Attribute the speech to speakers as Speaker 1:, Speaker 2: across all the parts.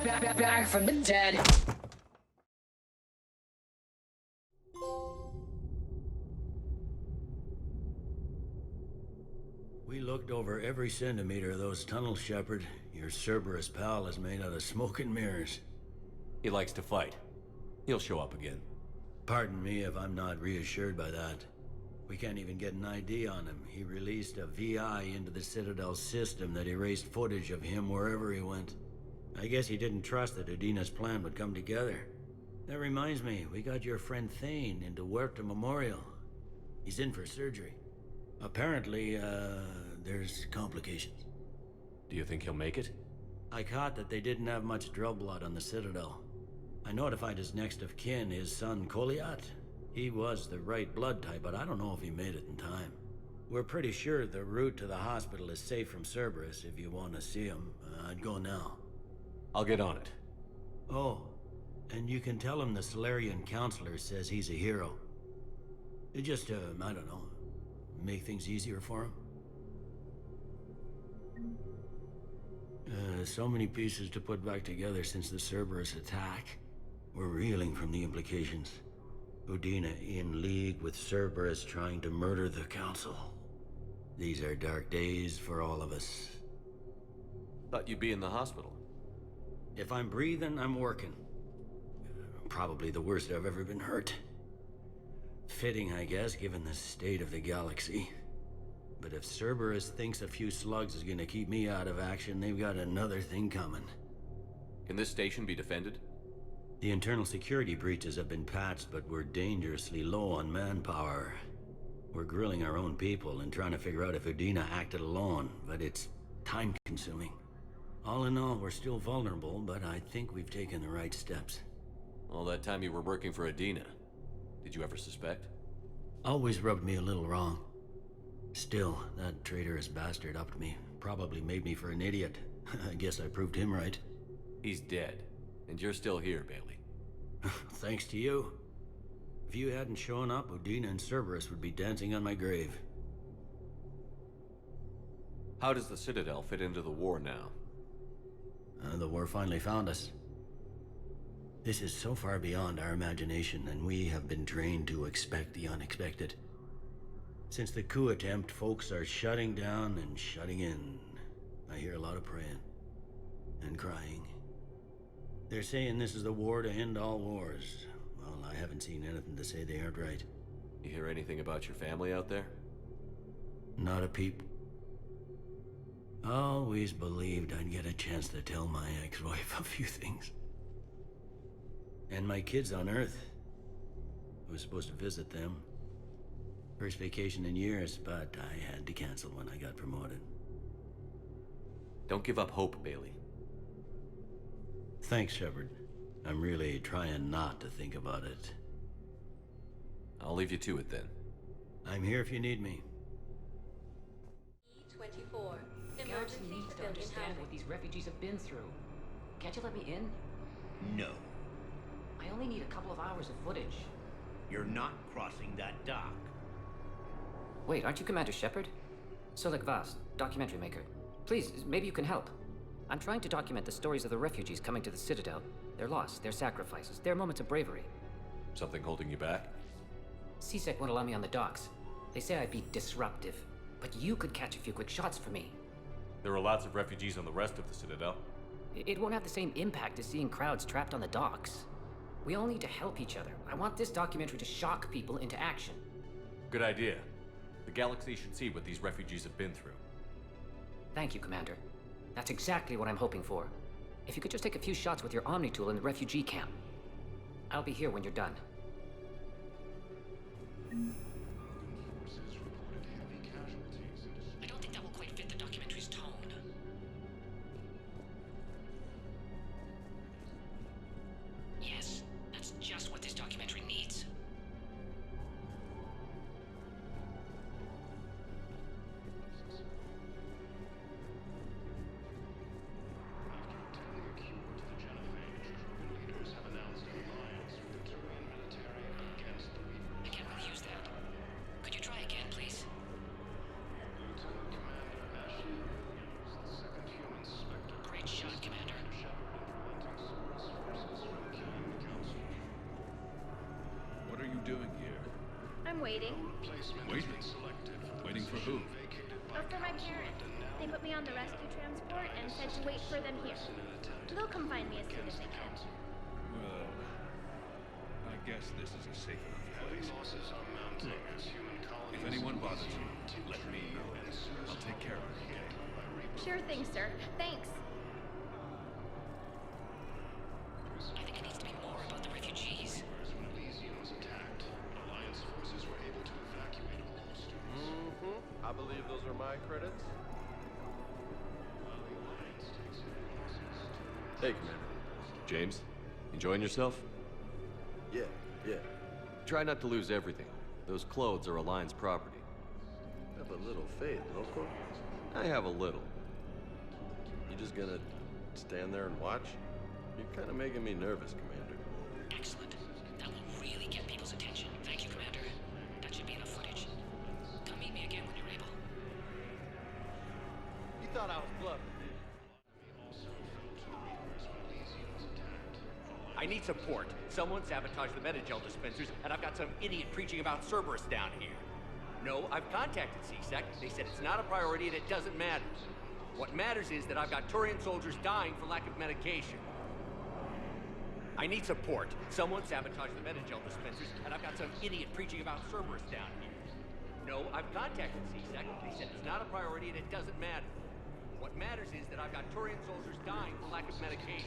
Speaker 1: back from the dead.
Speaker 2: We looked over every centimeter of those tunnels, Shepard. Your Cerberus pal is made out of smoke and mirrors.
Speaker 3: He likes to fight. He'll show up again.
Speaker 2: Pardon me if I'm not reassured by that. We can't even get an ID on him. He released a VI into the Citadel system that erased footage of him wherever he went. I guess he didn't trust that Udina's plan would come together. That reminds me, we got your friend Thane into Huerta Memorial. He's in for surgery. Apparently, there's complications.
Speaker 3: Do you think he'll make it?
Speaker 2: I caught that they didn't have much drill blood on the Citadel. I notified his next of kin, his son Koliat. He was the right blood type, but I don't know if he made it in time. We're pretty sure the route to the hospital is safe from Cerberus. If you want to see him, I'd go now.
Speaker 3: I'll get on it.
Speaker 2: Oh, and you can tell him the Solarian counselor says he's a hero. It just, I don't know, make things easier for him. So many pieces to put back together since the Cerberus attack. We're reeling from the implications. Udina in league with Cerberus trying to murder the Council. These are dark days for all of us.
Speaker 3: Thought you'd be in the hospital.
Speaker 2: If I'm breathing, I'm working. Probably the worst I've ever been hurt. Fitting, I guess, given the state of the galaxy. But if Cerberus thinks a few slugs is gonna keep me out of action, they've got another thing coming.
Speaker 3: Can this station be defended?
Speaker 2: The internal security breaches have been patched, but we're dangerously low on manpower. We're grilling our own people and trying to figure out if Udina acted alone, but it's time-consuming. All in all, we're still vulnerable, but I think we've taken the right steps.
Speaker 3: All that time you were working for Udina, did you ever suspect?
Speaker 2: Always rubbed me a little wrong. Still, that traitorous bastard upped me. Probably made me for an idiot. I guess I proved him right.
Speaker 3: He's dead, and you're still here, Bailey.
Speaker 2: Thanks to you. If you hadn't shown up, Udina and Cerberus would be dancing on my grave.
Speaker 3: How does the Citadel fit into the war now?
Speaker 2: The war finally found us. This is so far beyond our imagination, and we have been trained to expect the unexpected. Since the coup attempt, folks are shutting down and shutting in. I hear a lot of praying. And crying. They're saying this is the war to end all wars. Well, I haven't seen anything to say they aren't right.
Speaker 3: You hear anything about your family out there?
Speaker 2: Not a peep. Always believed I'd get a chance to tell my ex-wife a few things. And my kids on Earth. I was supposed to visit them. First vacation in years, but I had to cancel when I got promoted.
Speaker 3: Don't give up hope, Bailey.
Speaker 2: Thanks, Shepard. I'm really trying not to think about it.
Speaker 3: I'll leave you to it then.
Speaker 2: I'm here if you need me.
Speaker 4: E-24.
Speaker 5: Garrison needs to understand what these refugees have been through. Can't you let me in?
Speaker 6: No.
Speaker 5: I only need a couple of hours of footage.
Speaker 6: You're not crossing that dock.
Speaker 5: Wait, aren't you Commander Shepard? Solik Vast, documentary maker. Please, maybe you can help. I'm trying to document the stories of the refugees coming to the Citadel. Their loss, their sacrifices, their moments of bravery.
Speaker 3: Something holding you back?
Speaker 5: CSEC won't allow me on the docks. They say I'd be disruptive. But you could catch a few quick shots for me.
Speaker 3: There are lots of refugees on the rest of the Citadel.
Speaker 5: It won't have the same impact as seeing crowds trapped on the docks. We all need to help each other. I want this documentary to shock people into action.
Speaker 3: Good idea. The galaxy should see what these refugees have been through.
Speaker 5: Thank you, Commander. That's exactly what I'm hoping for. If you could just take a few shots with your Omni tool in the refugee camp. I'll be here when you're done. I don't think that will quite fit the documentary's tone. Yes, that's just what this documentary needs. I can't really use that.
Speaker 1: waiting.
Speaker 4: Waiting? Waiting for who?
Speaker 1: Oh, for my parents. They put me on the rescue transport and said to wait for them here. They'll come find me as soon as they can.
Speaker 4: Well, I guess this is a safe enough place. Look, if anyone bothers you, let me know. I'll take care of it.
Speaker 1: Sure thing, sir. Thanks.
Speaker 5: I think it needs to be more about the refugees.
Speaker 7: I believe those are my credits. Hey, Commander.
Speaker 3: James, enjoying yourself?
Speaker 7: Yeah.
Speaker 3: Try not to lose everything. Those clothes are Alliance property.
Speaker 7: Have a little faith, loco.
Speaker 3: I have a little.
Speaker 7: You just gonna stand there and watch? You're kind of making me nervous, Commander.
Speaker 5: Excellent. That will really get people's attention. Thank you, Commander. That should be enough footage. Come meet me again when you're able.
Speaker 7: You thought I was bluffing,
Speaker 6: I need support. Someone sabotaged the Metagel dispensers, and I've got some idiot preaching about Cerberus down here. No, I've contacted CSEC. They said it's not a priority and it doesn't matter. What matters is that I've got Turian soldiers dying for lack of medication. I need support. Someone sabotaged the Metagel dispensers, and I've got some idiot preaching about Cerberus down here. No, I've contacted CSEC. They said it's not a priority and it doesn't matter. What matters is that I've got Turian soldiers dying for lack of medication.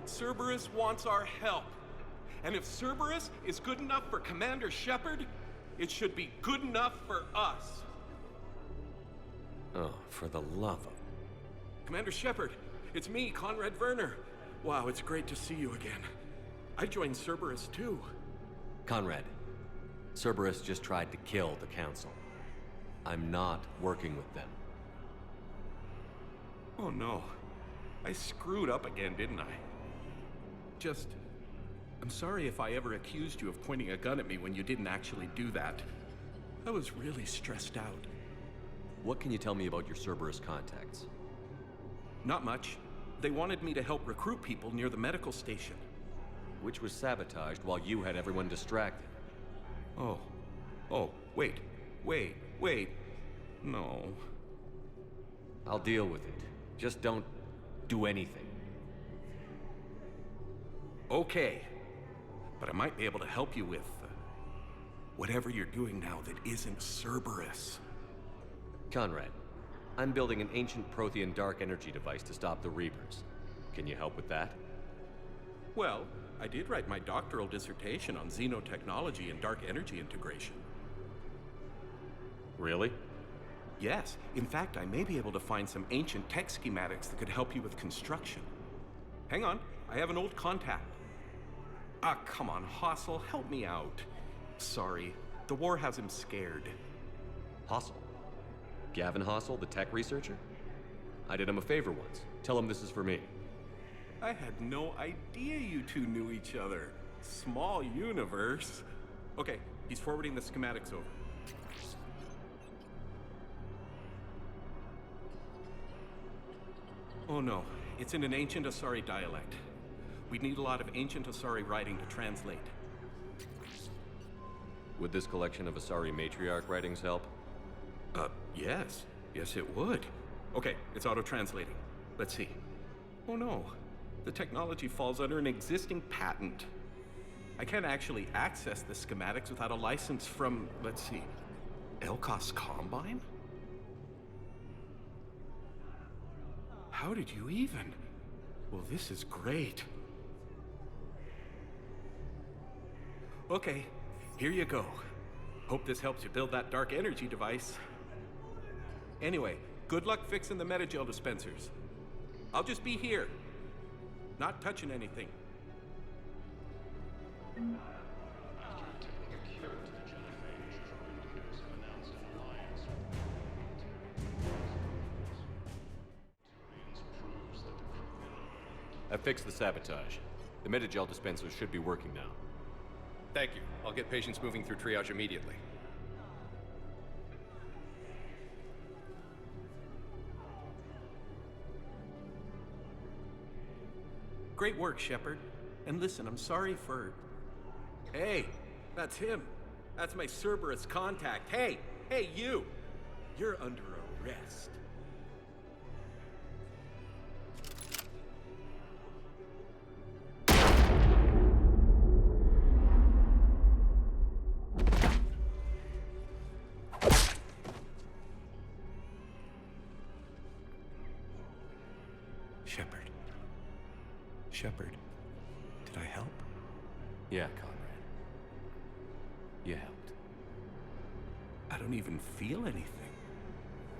Speaker 8: Cerberus wants our help. And if Cerberus is good enough for Commander Shepard, it should be good enough for us.
Speaker 3: Oh, for the love of...
Speaker 8: Commander Shepard, it's me, Conrad Werner. Wow, it's great to see you again. I joined Cerberus too.
Speaker 3: Conrad, Cerberus just tried to kill the Council. I'm not working with them.
Speaker 8: Oh no. I screwed up again, didn't I? I'm sorry if I ever accused you of pointing a gun at me when you didn't actually do that. I was really stressed out.
Speaker 3: What can you tell me about your Cerberus contacts?
Speaker 8: Not much. They wanted me to help recruit people near the medical station.
Speaker 3: Which was sabotaged while you had everyone distracted.
Speaker 8: Oh, wait. No.
Speaker 3: I'll deal with it. Just don't do anything.
Speaker 8: Okay. But I might be able to help you with whatever you're doing now that isn't Cerberus.
Speaker 3: Conrad, I'm building an ancient Prothean dark energy device to stop the Reapers. Can you help with that?
Speaker 8: Well, I did write my doctoral dissertation on xenotechnology and dark energy integration.
Speaker 3: Really?
Speaker 8: Yes. In fact, I may be able to find some ancient tech schematics that could help you with construction. Hang on, I have an old contact. Ah, come on, Hossel, help me out. Sorry, the war has him scared.
Speaker 3: Hossel? Gavin Hossel, the tech researcher? I did him a favor once. Tell him this is for me.
Speaker 8: I had no idea you two knew each other. Small universe. Okay, he's forwarding the schematics over. Oh no, it's in an ancient Asari dialect. We'd need a lot of ancient Asari writing to translate.
Speaker 3: Would this collection of Asari matriarch writings help?
Speaker 8: Yes. Yes, it would. Okay, it's auto-translating. Let's see. Oh no, the technology falls under an existing patent. I can't actually access the schematics without a license from, let's see, Elkos Combine? How did you even? Well, this is great. Okay, here you go. Hope this helps you build that dark energy device. Anyway, good luck fixing the Metagel dispensers. I'll just be here, not touching anything.
Speaker 3: I fixed the sabotage. The Metagel dispensers should be working now.
Speaker 9: Thank you. I'll get patients moving through triage immediately.
Speaker 8: Great work, Shepard. And listen, I'm sorry for... Hey, that's him. That's my Cerberus contact. Hey, you! You're under arrest. Shepard, did I help?
Speaker 3: Yeah, Conrad. You helped.
Speaker 8: I don't even feel anything.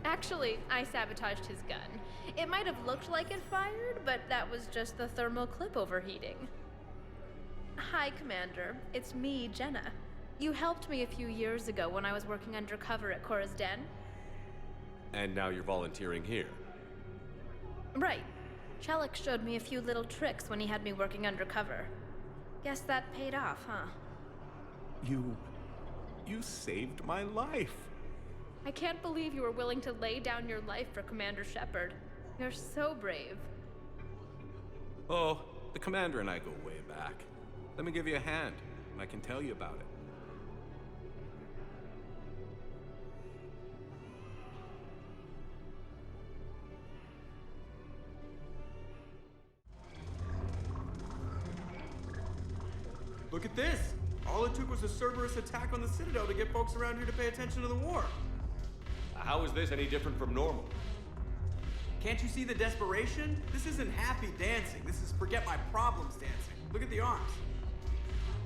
Speaker 10: Actually, I sabotaged his gun. It might have looked like it fired, but that was just the thermal clip overheating. Hi, Commander. It's me, Jenna. You helped me a few years ago when I was working undercover at Cora's Den.
Speaker 3: And now you're volunteering here.
Speaker 10: Right. Shellick showed me a few little tricks when he had me working undercover. Guess that paid off, huh?
Speaker 8: You saved my life.
Speaker 10: I can't believe you were willing to lay down your life for Commander Shepard. You're so brave.
Speaker 8: Oh, the Commander and I go way back. Let me give you a hand, and I can tell you about it.
Speaker 11: Look at this! All it took was a Cerberus attack on the Citadel to get folks around here to pay attention to the war.
Speaker 3: How is this any different from normal?
Speaker 11: Can't you see the desperation? This isn't happy dancing. This is forget my problems dancing. Look at the arms.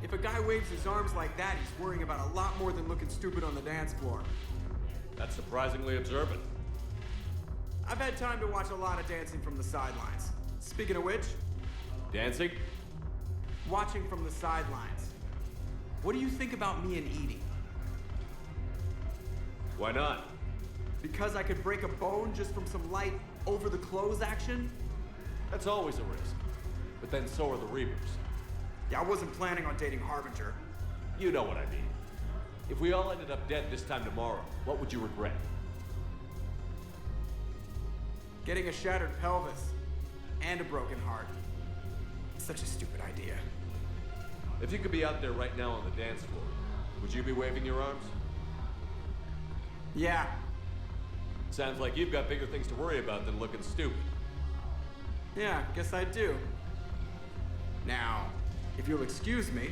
Speaker 11: If a guy waves his arms like that, he's worrying about a lot more than looking stupid on the dance floor.
Speaker 3: That's surprisingly observant.
Speaker 11: I've had time to watch a lot of dancing from the sidelines. Speaking of which...
Speaker 3: Dancing?
Speaker 11: Watching from the sidelines. What do you think about me and eating?
Speaker 3: Why not?
Speaker 11: Because I could break a bone just from some light over-the-clothes action?
Speaker 3: That's always a risk. But then so are the Reapers.
Speaker 11: Yeah, I wasn't planning on dating Harbinger.
Speaker 3: You know what I mean. If we all ended up dead this time tomorrow, what would you regret?
Speaker 11: Getting a shattered pelvis and a broken heart. Such a stupid idea.
Speaker 3: If you could be out there right now on the dance floor, would you be waving your arms?
Speaker 11: Yeah.
Speaker 3: Sounds like you've got bigger things to worry about than looking stupid.
Speaker 11: Yeah, guess I do. Now, if you'll excuse me.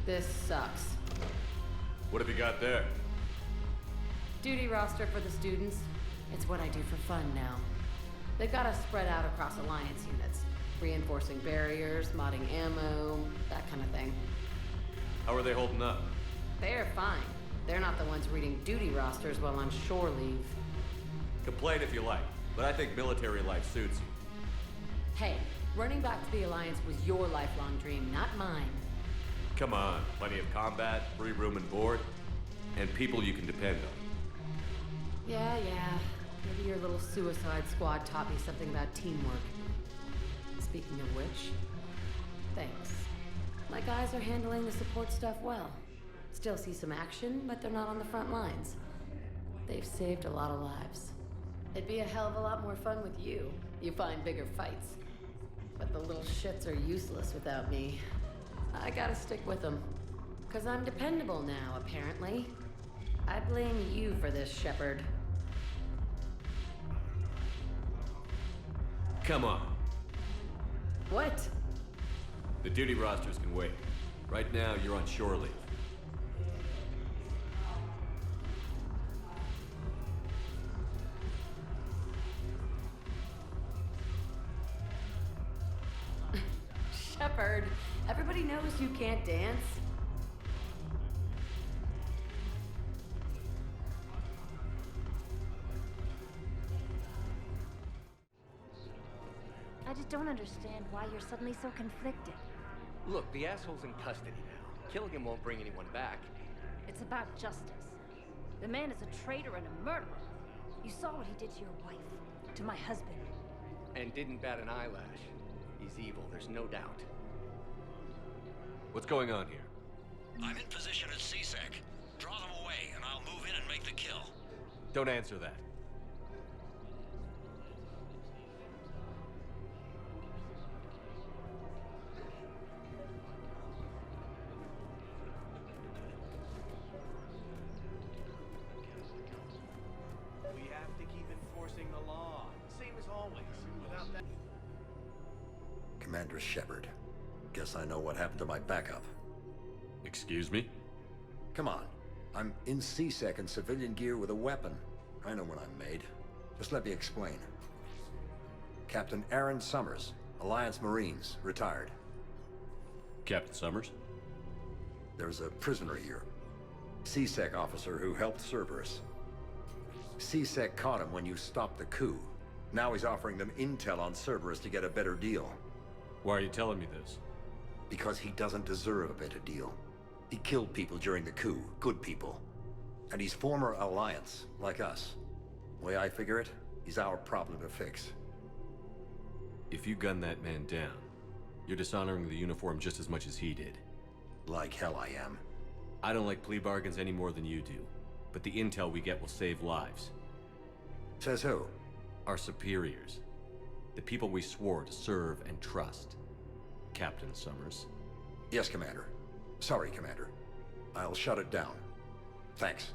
Speaker 12: This sucks.
Speaker 3: What have you got there?
Speaker 12: Duty roster for the students. It's what I do for fun now. They've got us spread out across Alliance units. Reinforcing barriers, modding ammo, that kind of thing.
Speaker 3: How are they holding up?
Speaker 12: They're fine. They're not the ones reading duty rosters while on shore leave.
Speaker 3: Complain if you like, but I think military life suits you.
Speaker 12: Hey, running back to the Alliance was your lifelong dream, not mine.
Speaker 3: Come on, plenty of combat, free room and board, and people you can depend on.
Speaker 12: Yeah. Maybe your little suicide squad taught me something about teamwork. Speaking of which, thanks. My guys are handling the support stuff well. Still see some action, but they're not on the front lines. They've saved a lot of lives. It'd be a hell of a lot more fun with you. You find bigger fights. But the little shits are useless without me. I gotta stick with them. 'Cause I'm dependable now, apparently. I blame you for this, Shepard.
Speaker 3: Come on.
Speaker 12: What?
Speaker 3: The duty rosters can wait. Right now, you're on shore leave.
Speaker 12: Shepard, everybody knows you can't dance.
Speaker 1: I just don't understand why you're suddenly so conflicted.
Speaker 6: Look, the asshole's in custody now. Killing him won't bring anyone back.
Speaker 13: It's about justice. The man is a traitor and a murderer. You saw what he did to your wife, to my husband.
Speaker 6: And didn't bat an eyelash. He's evil, there's no doubt.
Speaker 3: What's going on here?
Speaker 14: I'm in position at CSEC. Draw them away, and I'll move in and make the kill.
Speaker 3: Don't answer that.
Speaker 15: We have to keep enforcing the law. Same as always. Without that...
Speaker 16: Commander Shepard. Guess I know what happened to my backup.
Speaker 3: Excuse me?
Speaker 16: Come on. I'm in CSEC in civilian gear with a weapon. I know what I'm made. Just let me explain. Captain Aaron Summers, Alliance Marines, retired.
Speaker 3: Captain Summers?
Speaker 16: There's a prisoner here. CSEC officer who helped Cerberus. CSEC caught him when you stopped the coup. Now he's offering them intel on Cerberus to get a better deal.
Speaker 3: Why are you telling me this?
Speaker 16: Because he doesn't deserve a better deal. He killed people during the coup, good people. And he's former Alliance, like us. The way I figure it, he's our problem to fix.
Speaker 3: If you gun that man down, you're dishonoring the uniform just as much as he did.
Speaker 16: Like hell I am.
Speaker 3: I don't like plea bargains any more than you do, but the intel we get will save lives.
Speaker 16: Says who?
Speaker 3: Our superiors. The people we swore to serve and trust. Captain Summers.
Speaker 16: Yes, Commander. Sorry, Commander. I'll shut it down. Thanks.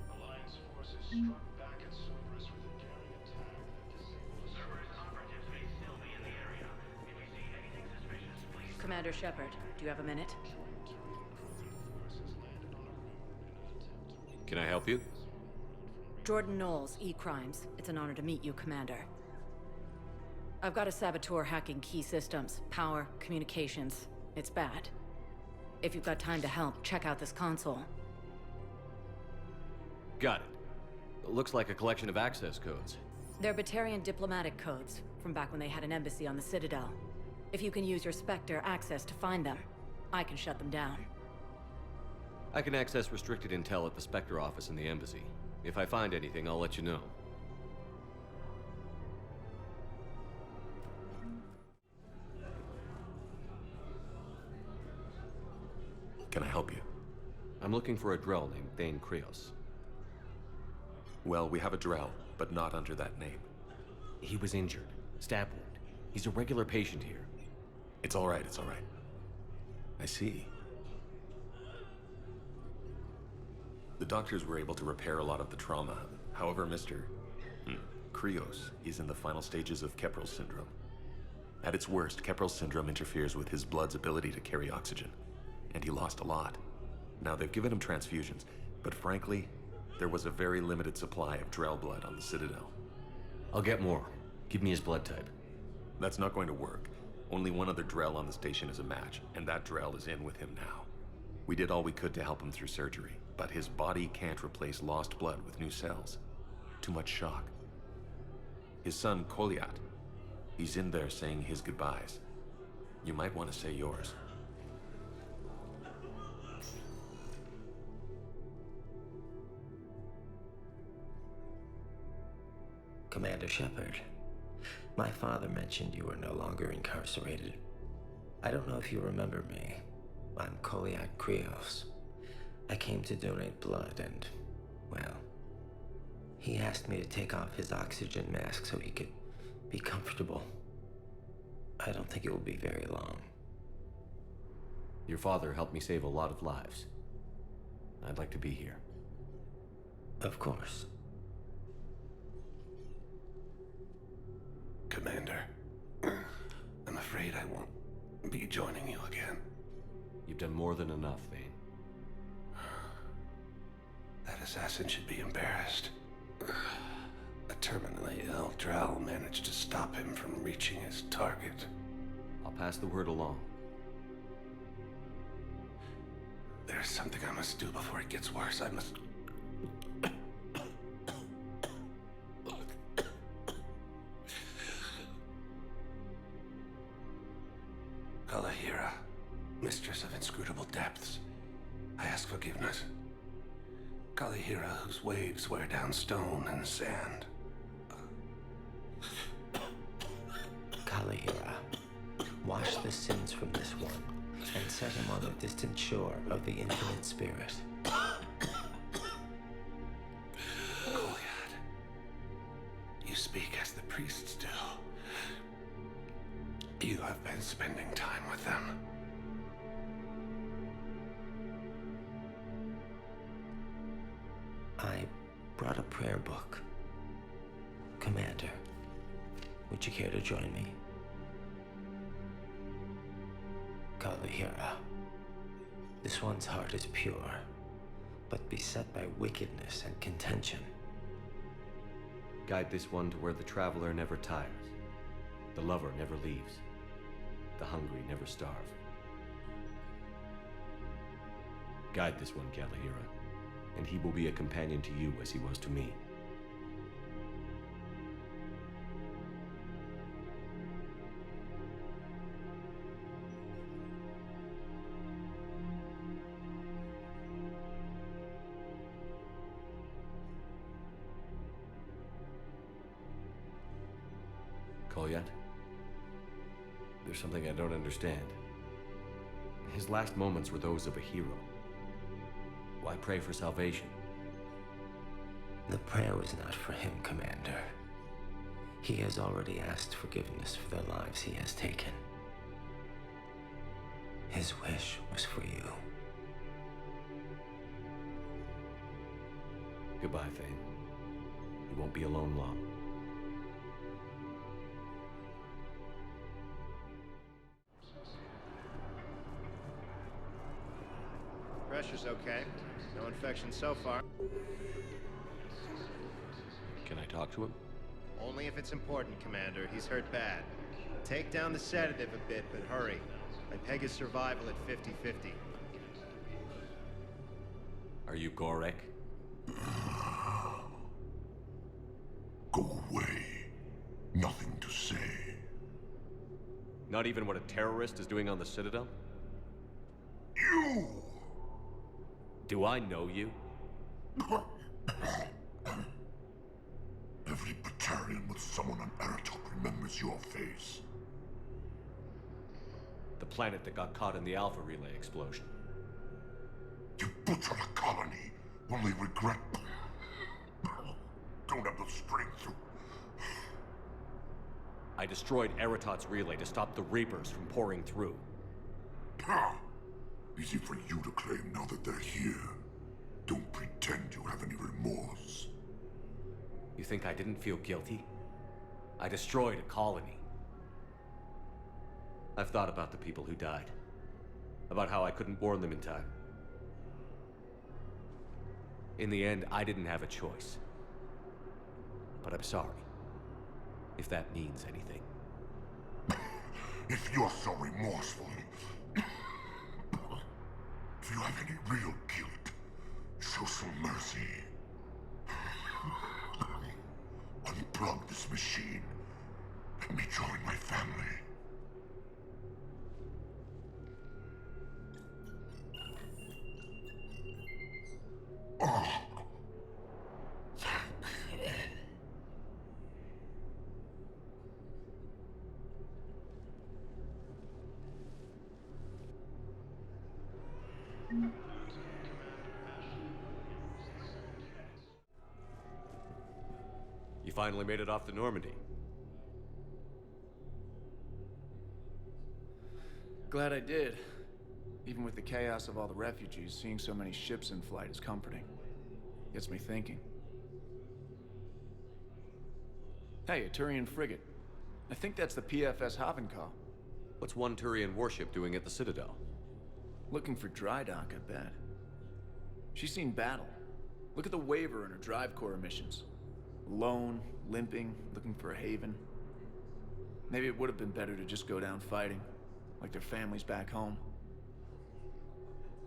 Speaker 17: Alliance forces struck back at Cerberus with a daring attack that disabled Cerberus operatives may still be in the area. If you see anything suspicious, please...
Speaker 12: Commander Shepard, do you have a minute?
Speaker 3: Can I help you?
Speaker 12: Jordan Knowles, E-Crimes. It's an honor to meet you, Commander. I've got a saboteur hacking key systems, power, communications. It's bad. If you've got time to help, check out this console.
Speaker 3: Got it. Looks like a collection of access codes.
Speaker 12: They're Batarian diplomatic codes, from back when they had an embassy on the Citadel. If you can use your Spectre access to find them, I can shut them down.
Speaker 3: I can access restricted intel at the Spectre office in the embassy. If I find anything, I'll let you know.
Speaker 18: Can I help you?
Speaker 3: I'm looking for a Drell named Thane Krios.
Speaker 18: Well, we have a Drell, but not under that name.
Speaker 3: He was injured. Stab wound. He's a regular patient here.
Speaker 18: It's all right, it's all right. I see. The doctors were able to repair a lot of the trauma. However, Mr. Krios is in the final stages of Keprel's syndrome. At its worst, Keprel's syndrome interferes with his blood's ability to carry oxygen. And he lost a lot. Now, they've given him transfusions, but frankly, there was a very limited supply of Drell blood on the Citadel.
Speaker 3: I'll get more. Give me his blood type.
Speaker 18: That's not going to work. Only one other Drell on the station is a match, and that Drell is in with him now. We did all we could to help him through surgery, but his body can't replace lost blood with new cells. Too much shock. His son, Koliat, he's in there saying his goodbyes. You might want to say yours.
Speaker 19: Commander Shepard, my father mentioned you were no longer incarcerated. I don't know if you remember me. I'm Koliak Krios. I came to donate blood and, well, he asked me to take off his oxygen mask so he could be comfortable. I don't think it will be very long.
Speaker 3: Your father helped me save a lot of lives. I'd like to be here.
Speaker 19: Of course.
Speaker 15: Commander, I'm afraid I won't be joining you again.
Speaker 3: You've done more than enough, Thane.
Speaker 15: That assassin should be embarrassed. A terminally ill Drell managed to stop him from reaching his target.
Speaker 3: I'll pass the word along.
Speaker 15: There's something I must do before it gets worse. I must... Kalahira, mistress of inscrutable depths. I ask forgiveness. Kalihira, whose waves wear down stone and sand.
Speaker 19: Kalihira, wash the sins from this one, and set him on the distant shore of the infinite spirit.
Speaker 15: Goliath, you speak as the priests do. You have been spending time with them.
Speaker 19: I brought a prayer book. Commander, would you care to join me? Kalihira, this one's heart is pure, but beset by wickedness and contention.
Speaker 3: Guide this one to where the traveler never tires, the lover never leaves, the hungry never starve. Guide this one, Kalihira, and he will be a companion to you as he was to me. Kolyat? There's something I don't understand. His last moments were those of a hero. Why pray for salvation?
Speaker 19: The prayer was not for him, Commander. He has already asked forgiveness for the lives he has taken. His wish was for you.
Speaker 3: Goodbye, Thane. You won't be alone long.
Speaker 20: Pressure's okay. No infection so far.
Speaker 3: Can I talk to him?
Speaker 20: Only if it's important, Commander. He's hurt bad. Take down the sedative a bit, but hurry. I peg his survival at 50-50.
Speaker 3: Are you Gorek?
Speaker 21: Go away. Nothing to say.
Speaker 3: Not even what a terrorist is doing on the Citadel?
Speaker 21: You!
Speaker 3: Do I know you?
Speaker 21: Every battalion with someone on Aratok remembers your face.
Speaker 3: The planet that got caught in the Alpha Relay explosion.
Speaker 21: You butchered a colony, only regret. Don't have the strength to...
Speaker 3: I destroyed Eratot's relay to stop the Reapers from pouring through.
Speaker 21: Easy for you to claim now that they're here. Don't pretend you have any remorse.
Speaker 3: You think I didn't feel guilty? I destroyed a colony. I've thought about the people who died. About how I couldn't warn them in time. In the end, I didn't have a choice. But I'm sorry. If that means anything.
Speaker 21: If you're so remorseful, if you have any real guilt, show some mercy. Unplug this machine. Let me join my family. Oh.
Speaker 3: You finally made it off the Normandy.
Speaker 22: Glad I did. Even with the chaos of all the refugees, seeing so many ships in flight is comforting. Gets me thinking. Hey, a Turian frigate. I think that's the PFS Havenkal.
Speaker 3: What's one Turian warship doing at the Citadel?
Speaker 22: Looking for dry dock, I bet. She's seen battle. Look at the waiver in her drive core emissions. Alone, limping, looking for a haven. Maybe it would have been better to just go down fighting, like their families back home.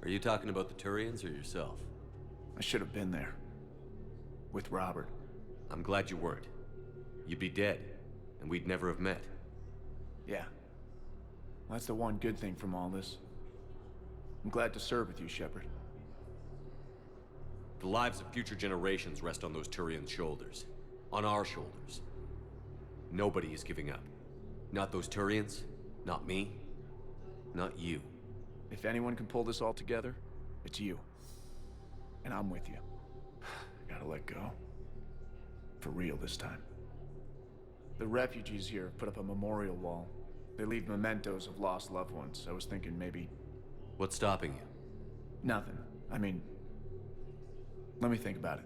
Speaker 3: Are you talking about the Turians or yourself?
Speaker 22: I should have been there. With Robert.
Speaker 3: I'm glad you weren't. You'd be dead, and we'd never have met.
Speaker 22: Yeah. Well, that's the one good thing from all this. I'm glad to serve with you, Shepard.
Speaker 3: The lives of future generations rest on those Turians' shoulders. On our shoulders. Nobody is giving up. Not those Turians, not me, not you.
Speaker 22: If anyone can pull this all together, it's you. And I'm with you. Gotta let go. For real this time. The refugees here have put up a memorial wall. They leave mementos of lost loved ones. I was thinking maybe...
Speaker 3: What's stopping you?
Speaker 22: Nothing. I mean... Let me think about it.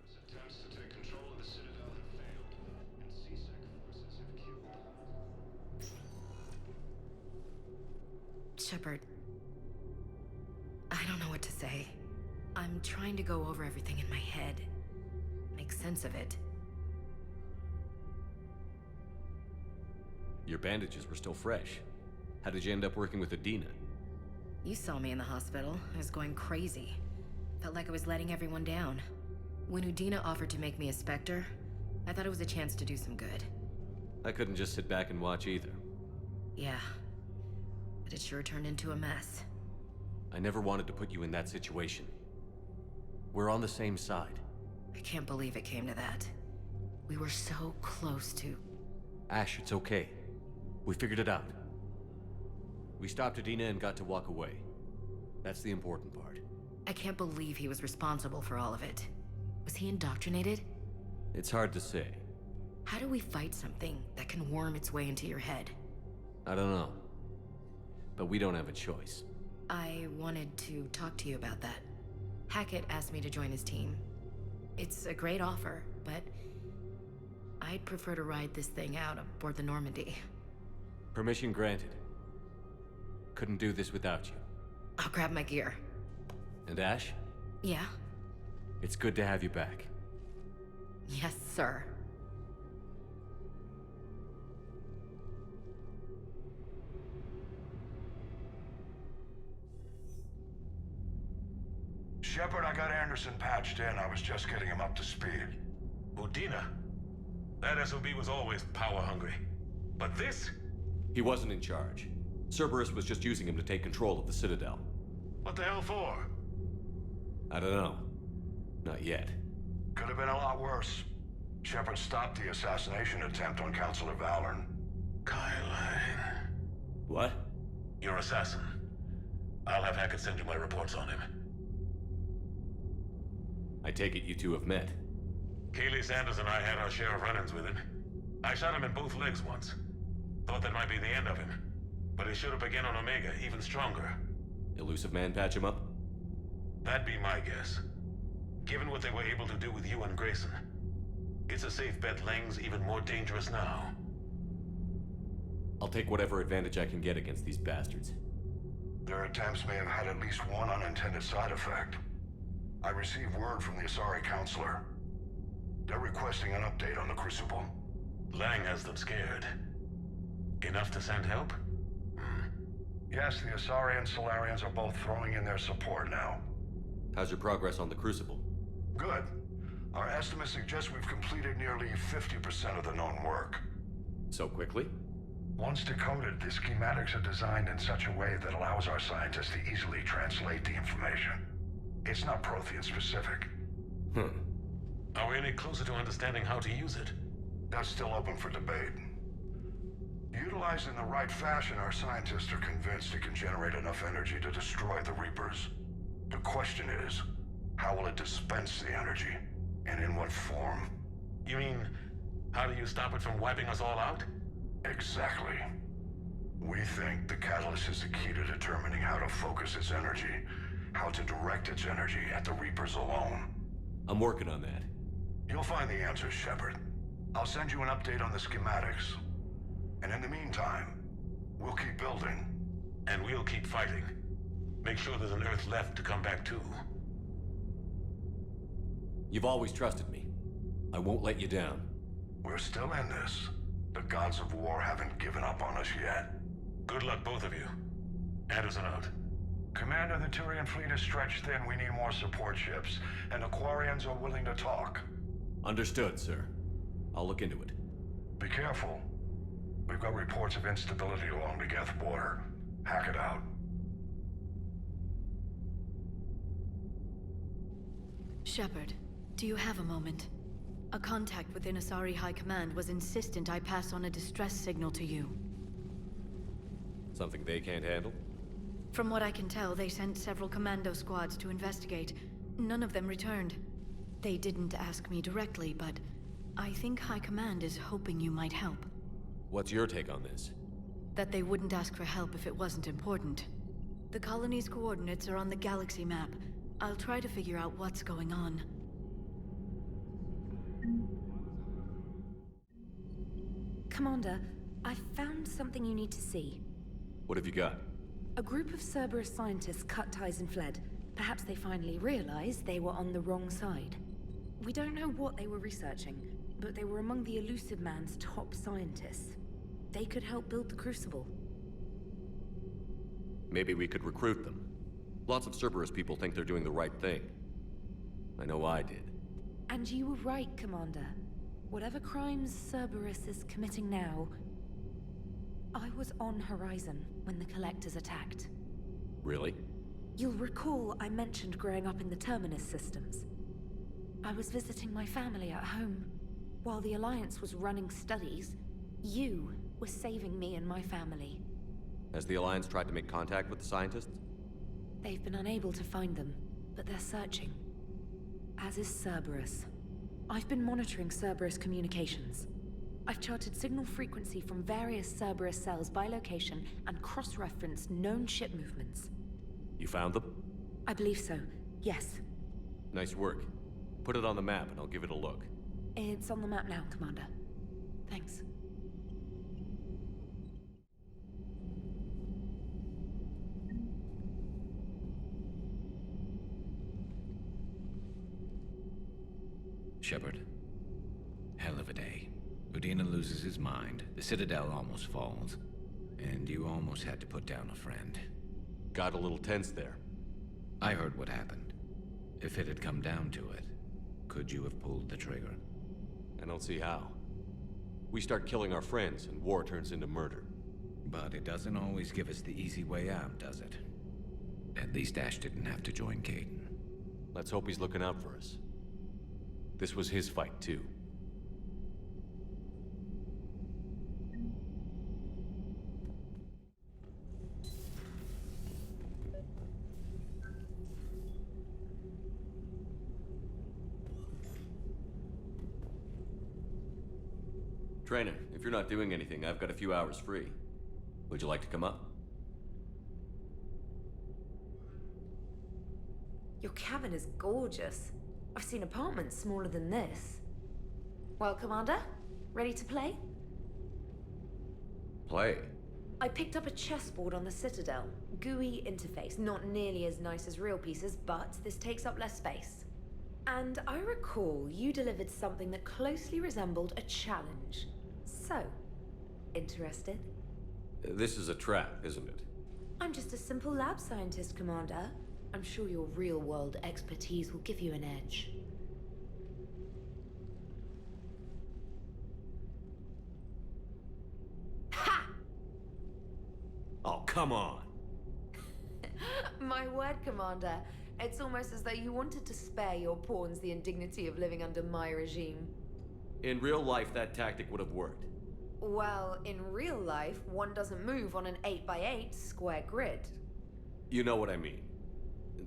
Speaker 17: Attempts to take control of the Citadel have failed, and CSEC forces have killed them.
Speaker 12: Shepard, I don't know what to say. I'm trying to go over everything in my head. Make sense of it.
Speaker 3: Your bandages were still fresh. How did you end up working with Adina?
Speaker 12: You saw me in the hospital. I was going crazy. Felt like I was letting everyone down. When Udina offered to make me a Spectre, I thought it was a chance to do some good.
Speaker 3: I couldn't just sit back and watch either.
Speaker 12: Yeah. But it sure turned into a mess.
Speaker 3: I never wanted to put you in that situation. We're on the same side.
Speaker 12: I can't believe it came to that. We were so close to...
Speaker 3: Ash, it's okay. We figured it out. We stopped Adina and got to walk away. That's the important part.
Speaker 12: I can't believe he was responsible for all of it. Was he indoctrinated?
Speaker 3: It's hard to say.
Speaker 12: How do we fight something that can worm its way into your head?
Speaker 3: I don't know. But we don't have a choice.
Speaker 12: I wanted to talk to you about that. Hackett asked me to join his team. It's a great offer, but I'd prefer to ride this thing out aboard the Normandy.
Speaker 3: Permission granted. Couldn't do this without you.
Speaker 12: I'll grab my gear.
Speaker 3: And Ash?
Speaker 12: Yeah?
Speaker 3: It's good to have you back.
Speaker 12: Yes, sir.
Speaker 21: Shepard, I got Anderson patched in. I was just getting him up to speed.
Speaker 2: Udina? That SOB was always power-hungry. But this?
Speaker 3: He wasn't in charge. Cerberus was just using him to take control of the Citadel.
Speaker 2: What the hell for?
Speaker 3: I don't know. Not yet.
Speaker 21: Could have been a lot worse. Shepard stopped the assassination attempt on Counselor Valorn.
Speaker 2: Kyle.
Speaker 3: What?
Speaker 2: Your assassin. I'll have Hackett send you my reports on him.
Speaker 3: I take it you two have met.
Speaker 2: Keeley Sanders and I had our share of run-ins with him. I shot him in both legs once. Thought that might be the end of him. But he should have begun on Omega, even stronger.
Speaker 3: Elusive Man patch him up?
Speaker 2: That'd be my guess. Given what they were able to do with you and Grayson. It's a safe bet Lang's even more dangerous now.
Speaker 3: I'll take whatever advantage I can get against these bastards.
Speaker 21: Their attempts may have had at least one unintended side effect. I received word from the Asari Counselor. They're requesting an update on the Crucible.
Speaker 2: Lang has them scared. Enough to send help?
Speaker 21: Yes, the Asari and Solarians are both throwing in their support now.
Speaker 3: How's your progress on the Crucible?
Speaker 21: Good. Our estimates suggest we've completed nearly 50% of the known work.
Speaker 3: So quickly?
Speaker 21: Once decoded, the schematics are designed in such a way that allows our scientists to easily translate the information. It's not Prothean specific.
Speaker 2: Are we any closer to understanding how to use it?
Speaker 21: That's still open for debate. Utilized in the right fashion, our scientists are convinced it can generate enough energy to destroy the Reapers. The question is, how will it dispense the energy? And in what form?
Speaker 2: You mean, how do you stop it from wiping us all out?
Speaker 21: Exactly. We think the catalyst is the key to determining how to focus its energy, how to direct its energy at the Reapers alone.
Speaker 3: I'm working on that.
Speaker 21: You'll find the answers, Shepard. I'll send you an update on the schematics. And in the meantime, we'll keep building.
Speaker 2: And we'll keep fighting. Make sure there's an Earth left to come back to.
Speaker 3: You've always trusted me. I won't let you down.
Speaker 21: We're still in this. The gods of war haven't given up on us yet.
Speaker 2: Good luck, both of you. Anderson out.
Speaker 21: Commander, the Turian fleet is stretched thin. We need more support ships. And the Quarians are willing to talk.
Speaker 3: Understood, sir. I'll look into it.
Speaker 21: Be careful. We've got reports of instability along the Geth border. Hack it out.
Speaker 4: Shepard, do you have a moment? A contact within Asari High Command was insistent I pass on a distress signal to you.
Speaker 3: Something they can't handle?
Speaker 4: From what I can tell, they sent several commando squads to investigate. None of them returned. They didn't ask me directly, but I think High Command is hoping you might help.
Speaker 3: What's your take on this?
Speaker 4: That they wouldn't ask for help if it wasn't important. The colony's coordinates are on the galaxy map. I'll try to figure out what's going on.
Speaker 5: Commander, I found something you need to see.
Speaker 3: What have you got?
Speaker 5: A group of Cerberus scientists cut ties and fled. Perhaps they finally realized they were on the wrong side. We don't know what they were researching, but they were among the Elusive Man's top scientists. They could help build the Crucible.
Speaker 3: Maybe we could recruit them. Lots of Cerberus people think they're doing the right thing. I know I did.
Speaker 5: And you were right, Commander. Whatever crimes Cerberus is committing now, I was on Horizon when the Collectors attacked.
Speaker 3: Really?
Speaker 5: You'll recall I mentioned growing up in the Terminus systems. I was visiting my family at home. While the Alliance was running studies, you were saving me and my family.
Speaker 3: Has the Alliance tried to make contact with the scientists?
Speaker 5: They've been unable to find them, but they're searching. As is Cerberus. I've been monitoring Cerberus communications. I've charted signal frequency from various Cerberus cells by location and cross-referenced known ship movements.
Speaker 3: You found them?
Speaker 5: I believe so, yes.
Speaker 3: Nice work. Put it on the map and I'll give it a look.
Speaker 5: It's on the map now, Commander. Thanks.
Speaker 23: Shepard. Hell of a day. Udina loses his mind, the Citadel almost falls, and you almost had to put down a friend.
Speaker 3: Got a little tense there.
Speaker 23: I heard what happened. If it had come down to it, could you have pulled the trigger?
Speaker 3: I don't see how. We start killing our friends, and war turns into murder.
Speaker 23: But it doesn't always give us the easy way out, does it? At least Ash didn't have to join Caden.
Speaker 3: Let's hope he's looking out for us. This was his fight, too. Trainer, if you're not doing anything, I've got a few hours free. Would you like to come up?
Speaker 5: Your cabin is gorgeous. I've seen apartments smaller than this. Well, Commander, ready to play?
Speaker 3: Play?
Speaker 5: I picked up a chessboard on the Citadel. GUI interface, not nearly as nice as real pieces, but this takes up less space. And I recall you delivered something that closely resembled a challenge. So, interested?
Speaker 3: This is a trap, isn't it?
Speaker 5: I'm just a simple lab scientist, Commander. I'm sure your real-world expertise will give you an edge. Ha!
Speaker 3: Oh, come on!
Speaker 5: My word, Commander. It's almost as though you wanted to spare your pawns the indignity of living under my regime.
Speaker 3: In real life, that tactic would have worked.
Speaker 5: Well, in real life, one doesn't move on an 8x8 square grid.
Speaker 3: You know what I mean.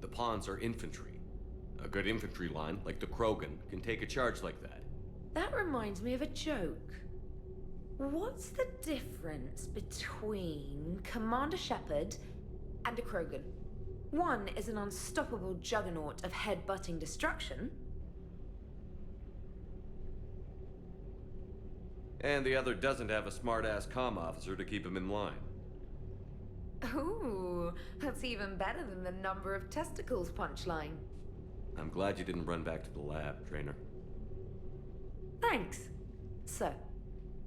Speaker 3: The pawns are infantry. A good infantry line, like the Krogan, can take a charge like that.
Speaker 5: That reminds me of a joke. What's the difference between Commander Shepard and a Krogan? One is an unstoppable juggernaut of head-butting destruction.
Speaker 3: And the other doesn't have a smart-ass comm officer to keep him in line.
Speaker 5: Ooh, that's even better than the number of testicles punchline.
Speaker 3: I'm glad you didn't run back to the lab, Trainer.
Speaker 5: Thanks. So,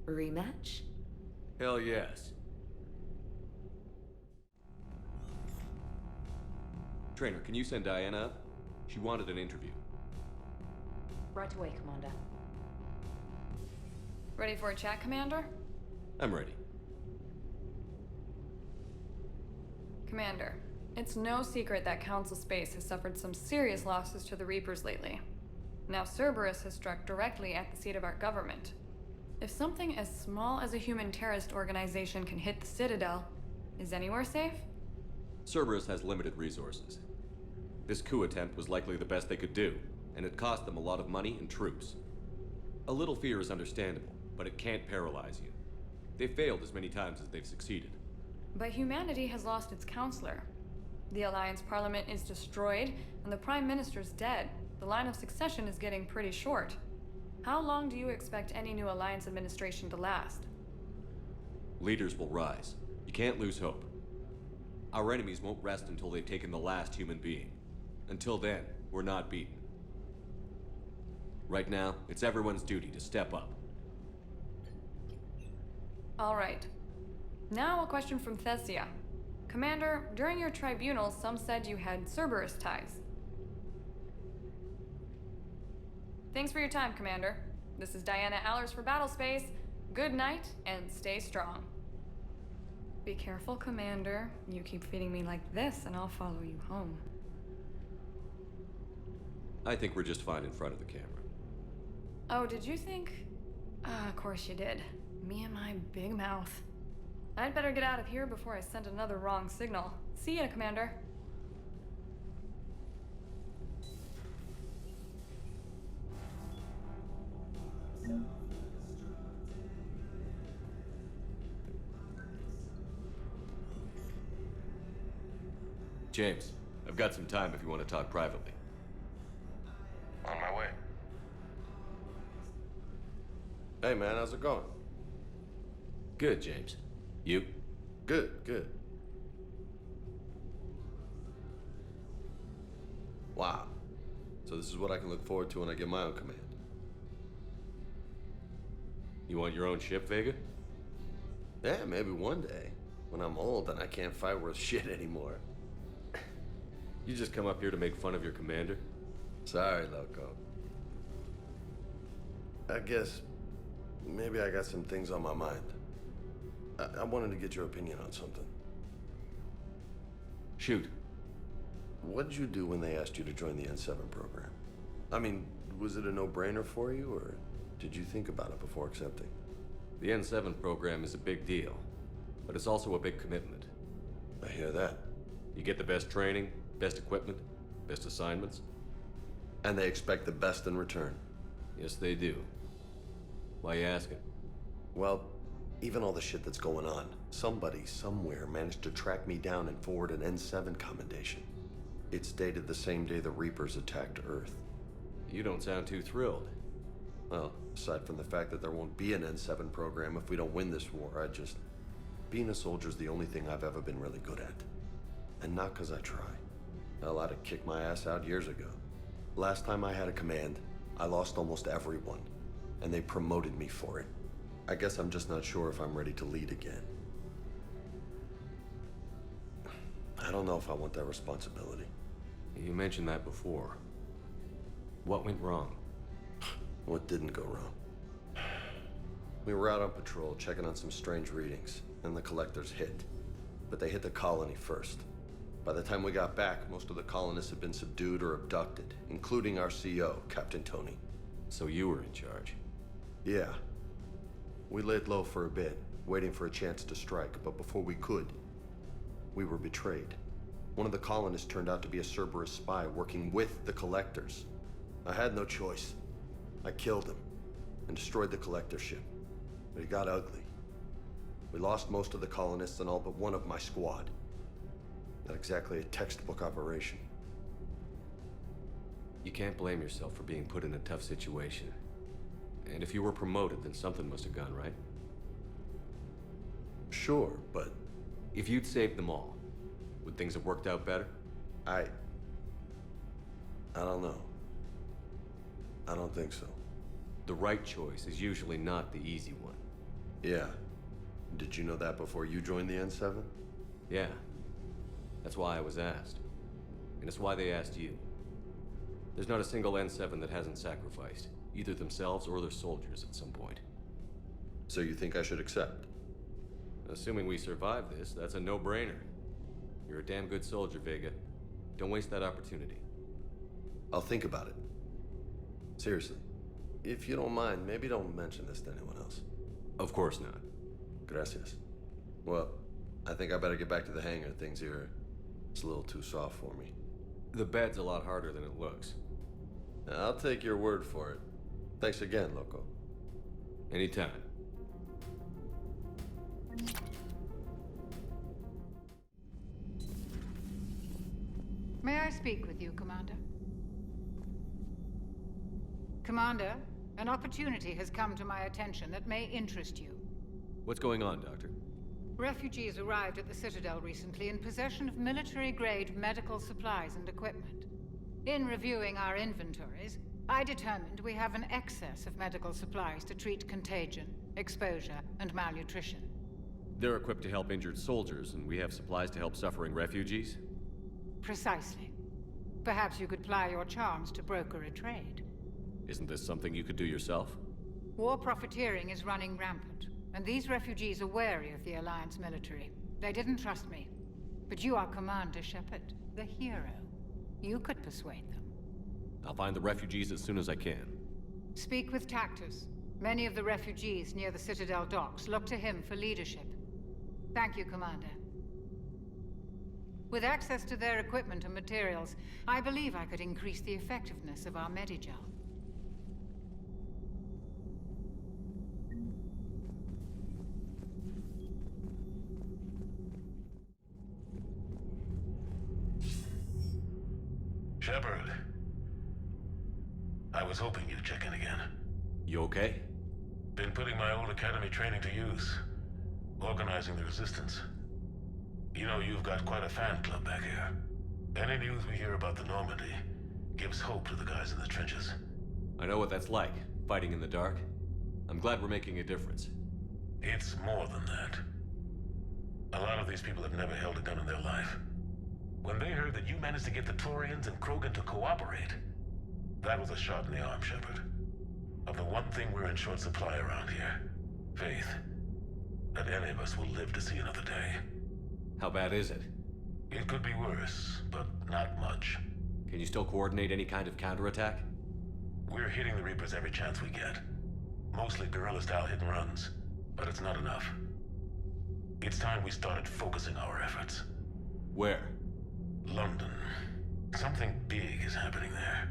Speaker 5: rematch?
Speaker 3: Hell yes. Trainer, can you send Diana up? She wanted an interview.
Speaker 5: Right away, Commander.
Speaker 10: Ready for a chat, Commander?
Speaker 3: I'm ready.
Speaker 7: Commander, it's no secret that Council Space has suffered some serious losses to the Reapers lately. Now Cerberus has struck directly at the seat of our government. If something as small as a human terrorist organization can hit the Citadel, is anywhere safe?
Speaker 3: Cerberus has limited resources. This coup attempt was likely the best they could do, and it cost them a lot of money and troops. A little fear is understandable, but it can't paralyze you. They've failed as many times as they've succeeded.
Speaker 7: But humanity has lost its counselor. The Alliance Parliament is destroyed, and the Prime Minister's dead. The line of succession is getting pretty short. How long do you expect any new Alliance administration to last?
Speaker 3: Leaders will rise. You can't lose hope. Our enemies won't rest until they've taken the last human being. Until then, we're not beaten. Right now, it's everyone's duty to step up.
Speaker 7: All right. Now a question from Thesia. Commander, during your tribunal, some said you had Cerberus ties. Thanks for your time, Commander. This is Diana Allers for Battlespace. Good night, and stay strong. Be careful, Commander. You keep feeding me like this, and I'll follow you home.
Speaker 3: I think we're just fine in front of the camera.
Speaker 7: Oh, did you think? Of course you did. Me and my big mouth. I'd better get out of here before I send another wrong signal. See ya, Commander.
Speaker 3: James, I've got some time if you want to talk privately.
Speaker 15: On my way.
Speaker 8: Hey man, how's it going?
Speaker 3: Good, James. You?
Speaker 8: Good, good. Wow. So this is what I can look forward to when I get my own command.
Speaker 3: You want your own ship, Vega?
Speaker 8: Yeah, maybe one day. When I'm old and I can't fight worth shit anymore.
Speaker 3: You just come up here to make fun of your commander?
Speaker 8: Sorry, Loco. I guess maybe I got some things on my mind. I wanted to get your opinion on something.
Speaker 3: Shoot.
Speaker 8: What did you do when they asked you to join the N7 program? I mean, was it a no-brainer for you, or did you think about it before accepting?
Speaker 3: The N7 program is a big deal, but it's also a big commitment.
Speaker 8: I hear that.
Speaker 3: You get the best training, best equipment, best assignments.
Speaker 8: And they expect the best in return.
Speaker 3: Yes, they do. Why you asking?
Speaker 8: Well, even all the shit that's going on, somebody somewhere managed to track me down and forward an N7 commendation. It's dated the same day the Reapers attacked Earth.
Speaker 3: You don't sound too thrilled.
Speaker 8: Well, aside from the fact that there won't be an N7 program if we don't win this war, being a soldier's the only thing I've ever been really good at. And not because I try. Hell, I'd have kicked my ass out years ago. Last time I had a command, I lost almost everyone, and they promoted me for it. I guess I'm just not sure if I'm ready to lead again. I don't know if I want that responsibility.
Speaker 3: You mentioned that before. What went wrong?
Speaker 8: What didn't go wrong? We were out on patrol, checking on some strange readings, and the collectors hit. But they hit the colony first. By the time we got back, most of the colonists had been subdued or abducted, including our CO, Captain Tony.
Speaker 3: So you were in charge?
Speaker 8: Yeah. We laid low for a bit, waiting for a chance to strike, but before we could, we were betrayed. One of the colonists turned out to be a Cerberus spy working with the collectors. I had no choice. I killed him and destroyed the collector ship. But it got ugly. We lost most of the colonists and all but one of my squad. Not exactly a textbook operation.
Speaker 3: You can't blame yourself for being put in a tough situation. And if you were promoted, then something must have gone right.
Speaker 8: Sure, but...
Speaker 3: If you'd saved them all, would things have worked out better?
Speaker 8: I don't know. I don't think so.
Speaker 3: The right choice is usually not the easy one.
Speaker 8: Yeah. Did you know that before you joined the N7?
Speaker 3: Yeah. That's why I was asked. And it's why they asked you. There's not a single N7 that hasn't sacrificed, either themselves or their soldiers at some point.
Speaker 8: So you think I should accept?
Speaker 3: Assuming we survive this, that's a no-brainer. You're a damn good soldier, Vega. Don't waste that opportunity.
Speaker 8: I'll think about it. Seriously. If you don't mind, maybe don't mention this to anyone else.
Speaker 3: Of course not.
Speaker 8: Gracias. Well, I think I better get back to the hangar. Things here, it's a little too soft for me.
Speaker 3: The bed's a lot harder than it looks.
Speaker 8: I'll take your word for it. Thanks again, Loco.
Speaker 3: Anytime.
Speaker 1: May I speak with you, Commander? Commander, an opportunity has come to my attention that may interest you.
Speaker 3: What's going on, Doctor?
Speaker 1: Refugees arrived at the Citadel recently in possession of military-grade medical supplies and equipment. In reviewing our inventories, I determined we have an excess of medical supplies to treat contagion, exposure, and malnutrition.
Speaker 3: They're equipped to help injured soldiers, and we have supplies to help suffering refugees?
Speaker 1: Precisely. Perhaps you could ply your charms to broker a trade.
Speaker 3: Isn't this something you could do yourself?
Speaker 1: War profiteering is running rampant, and these refugees are wary of the Alliance military. They didn't trust me. But you are Commander Shepard, the hero. You could persuade them.
Speaker 3: I'll find the refugees as soon as I can.
Speaker 1: Speak with Tactus. Many of the refugees near the Citadel docks look to him for leadership. Thank you, Commander. With access to their equipment and materials, I believe I could increase the effectiveness of our Medigel.
Speaker 2: Shepard. I was hoping you'd check in again.
Speaker 3: You okay?
Speaker 2: Been putting my old academy training to use. Organizing the resistance. You know, you've got quite a fan club back here. Any news we hear about the Normandy gives hope to the guys in the trenches.
Speaker 3: I know what that's like, fighting in the dark. I'm glad we're making a difference.
Speaker 2: It's more than that. A lot of these people have never held a gun in their life. When they heard that you managed to get the Turians and Krogan to cooperate, that was a shot in the arm, Shepard. Of the one thing we're in short supply around here, faith. That any of us will live to see another day.
Speaker 3: How bad is it?
Speaker 2: It could be worse, but not much.
Speaker 3: Can you still coordinate any kind of counterattack?
Speaker 2: We're hitting the Reapers every chance we get. Mostly guerrilla-style hit-and-runs, but it's not enough. It's time we started focusing our efforts.
Speaker 3: Where?
Speaker 2: London. Something big is happening there.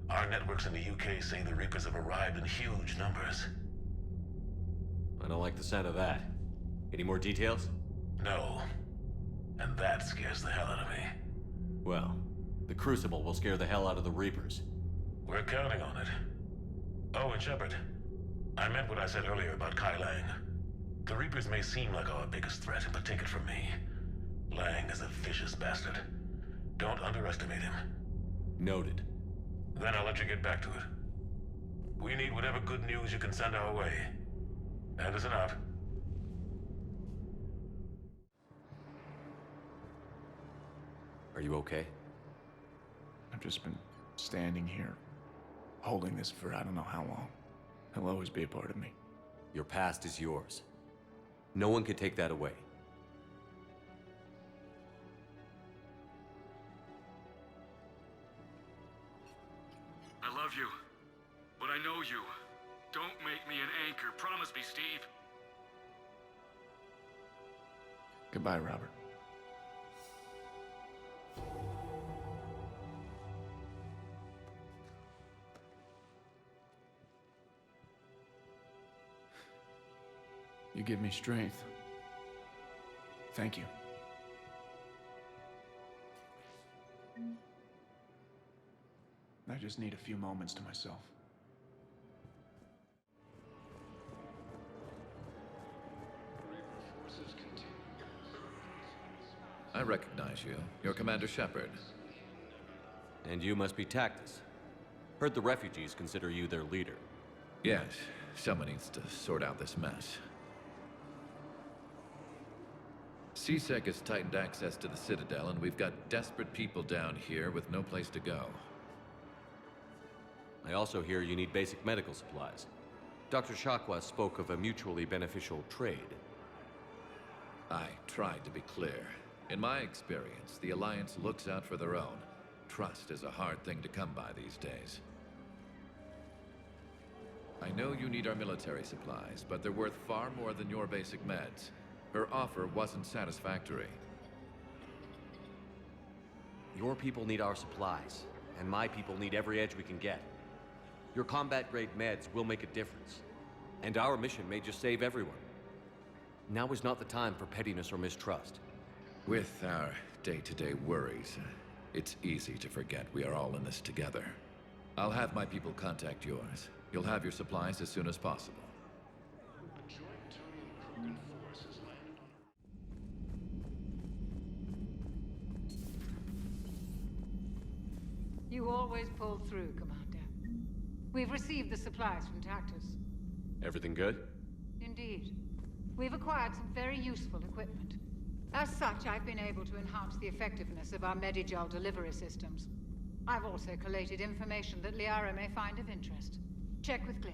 Speaker 2: Our networks in the UK say the Reapers have arrived in huge numbers.
Speaker 3: I don't like the sound of that. Any more details?
Speaker 2: No. And that scares the hell out of me.
Speaker 3: Well, the Crucible will scare the hell out of the Reapers.
Speaker 2: We're counting on it. Oh, and Shepard, I meant what I said earlier about Kai Lang. The Reapers may seem like our biggest threat, but take it from me. Lang is a vicious bastard. Don't underestimate him.
Speaker 3: Noted.
Speaker 2: Then I'll let you get back to it. We need whatever good news you can send our way. Anderson out.
Speaker 3: Are you okay?
Speaker 22: I've just been standing here, holding this for I don't know how long. He'll always be a part of me.
Speaker 3: Your past is yours. No one can take that away.
Speaker 9: I love you, but I know you. Don't make me an anchor. Promise me, Steve.
Speaker 22: Goodbye, Robert. You give me strength. Thank you. I just need a few moments to myself.
Speaker 11: I recognize you. You're Commander Shepard.
Speaker 3: And you must be Tactus. Heard the refugees consider you their leader.
Speaker 11: Yes, someone needs to sort out this mess. CSEC has tightened access to the Citadel, and we've got desperate people down here with no place to go.
Speaker 3: I also hear you need basic medical supplies. Dr. Shakwa spoke of a mutually beneficial trade.
Speaker 11: I tried to be clear. In my experience, the Alliance looks out for their own. Trust is a hard thing to come by these days. I know you need our military supplies, but they're worth far more than your basic meds. Her offer wasn't satisfactory.
Speaker 3: Your people need our supplies, and my people need every edge we can get. Your combat-grade meds will make a difference, and our mission may just save everyone. Now is not the time for pettiness or mistrust.
Speaker 11: With our day-to-day worries, it's easy to forget we are all in this together. I'll have my people contact yours. You'll have your supplies as soon as possible.
Speaker 17: A joint Tony and Krogan force has landed on...
Speaker 1: You always pull through, Commander. We've received the supplies from Tactus.
Speaker 3: Everything good?
Speaker 1: Indeed. We've acquired some very useful equipment. As such, I've been able to enhance the effectiveness of our Medigel delivery systems. I've also collated information that Liara may find of interest. Check with Glyph.